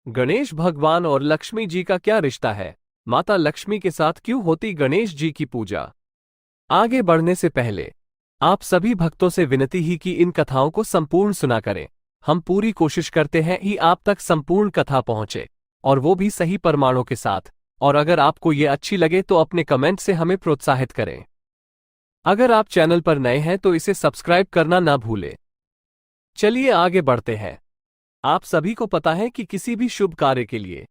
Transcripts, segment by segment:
गणेश भगवान और लक्ष्मी जी का क्या रिश्ता है? माता लक्ष्मी के साथ क्यों होती गणेश जी की पूजा? आगे बढ़ने से पहले आप सभी भक्तों से विनती ही कि इन कथाओं को संपूर्ण सुना करें। हम पूरी कोशिश करते हैं कि आप तक संपूर्ण कथा पहुंचे, और वो भी सही प्रमाणों के साथ। और अगर आपको ये अच्छी लगे तो अपने कमेंट से हमें प्रोत्साहित करें। अगर आप चैनल पर नए हैं तो इसे सब्सक्राइब करना ना भूलें। चलिए आगे बढ़ते हैं। आप सभी को पता है कि किसी भी शुभ कार्य के लिए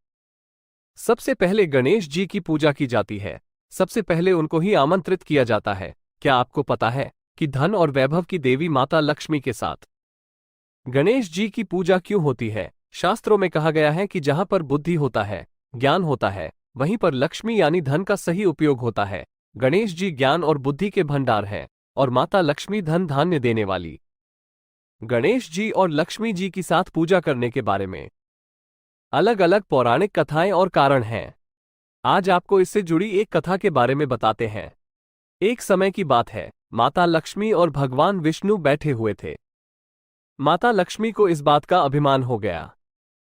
सबसे पहले गणेश जी की पूजा की जाती है। सबसे पहले उनको ही आमंत्रित किया जाता है। क्या आपको पता है कि धन और वैभव की देवी माता लक्ष्मी के साथ गणेश जी की पूजा क्यों होती है? शास्त्रों में कहा गया है कि जहां पर बुद्धि होता है, ज्ञान होता है, वहीं पर लक्ष्मी यानी धन का सही उपयोग होता है। गणेश जी ज्ञान और बुद्धि के भंडार हैं, और माता लक्ष्मी धन धान्य देने वाली। गणेश जी और लक्ष्मी जी की साथ पूजा करने के बारे में अलग अलग पौराणिक कथाएं और कारण हैं। आज आपको इससे जुड़ी एक कथा के बारे में बताते हैं। एक समय की बात है, माता लक्ष्मी और भगवान विष्णु बैठे हुए थे। माता लक्ष्मी को इस बात का अभिमान हो गया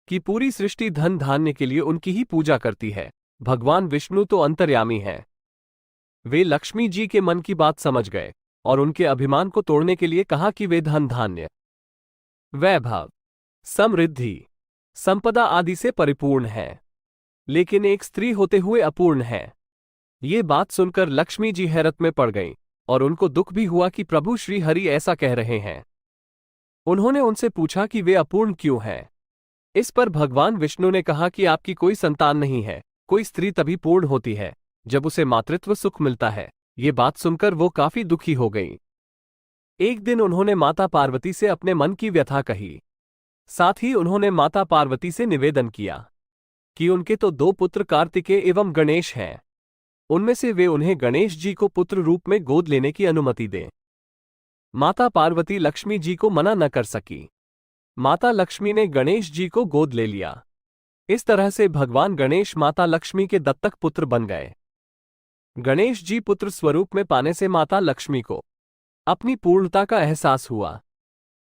कि पूरी सृष्टि धन धान्य के लिए उनकी ही पूजा करती है। भगवान विष्णु तो अंतर्यामी हैं। वे लक्ष्मी जी के मन की बात समझ गए और उनके अभिमान को तोड़ने के लिए कहा कि वे धन धान्य, वैभव, समृद्धि, संपदा आदि से परिपूर्ण है, लेकिन एक स्त्री होते हुए अपूर्ण है। ये बात सुनकर लक्ष्मी जी हैरत में पड़ गईं और उनको दुख भी हुआ कि प्रभु श्री हरि ऐसा कह रहे हैं। उन्होंने उनसे पूछा कि वे अपूर्ण क्यों हैं। इस पर भगवान विष्णु ने कहा कि आपकी कोई संतान नहीं है। कोई स्त्री तभी पूर्ण होती है जब उसे मातृत्व सुख मिलता है। ये बात सुनकर वो काफी दुखी हो गईं। एक दिन उन्होंने माता पार्वती से अपने मन की व्यथा कही। साथ ही उन्होंने माता पार्वती से निवेदन किया कि उनके तो दो पुत्र कार्तिकेय एवं गणेश हैं। उनमें से वे उन्हें गणेश जी को पुत्र रूप में गोद लेने की अनुमति दें। माता पार्वती लक्ष्मी जी को मना न कर सकी। माता लक्ष्मी ने गणेश जी को गोद ले लिया। इस तरह से भगवान गणेश माता लक्ष्मी के दत्तक पुत्र बन गए। गणेश जी पुत्र स्वरूप में पाने से माता लक्ष्मी को अपनी पूर्णता का एहसास हुआ।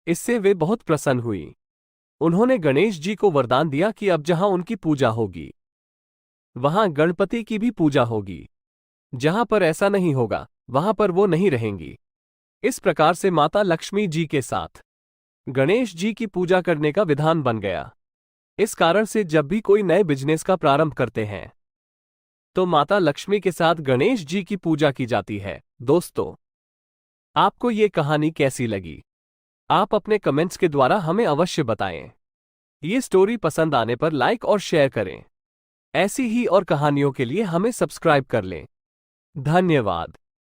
इससे वे बहुत प्रसन्न हुई। उन्होंने गणेश जी को वरदान दिया कि अब जहां उनकी पूजा होगी, वहां गणपति की भी पूजा होगी। जहां पर ऐसा नहीं होगा, वहां पर वो नहीं रहेंगी। इस प्रकार से माता लक्ष्मी जी के साथ गणेश जी की पूजा करने का विधान बन गया। इस कारण से जब भी कोई नए बिजनेस का प्रारंभ करते हैं तो माता लक्ष्मी के साथ गणेश जी की पूजा की जाती है। दोस्तों, आपको ये कहानी कैसी लगी? आप अपने कमेंट्स के द्वारा हमें अवश्य बताएं। ये स्टोरी पसंद आने पर लाइक और शेयर करें। ऐसी ही और कहानियों के लिए हमें सब्सक्राइब कर लें। धन्यवाद।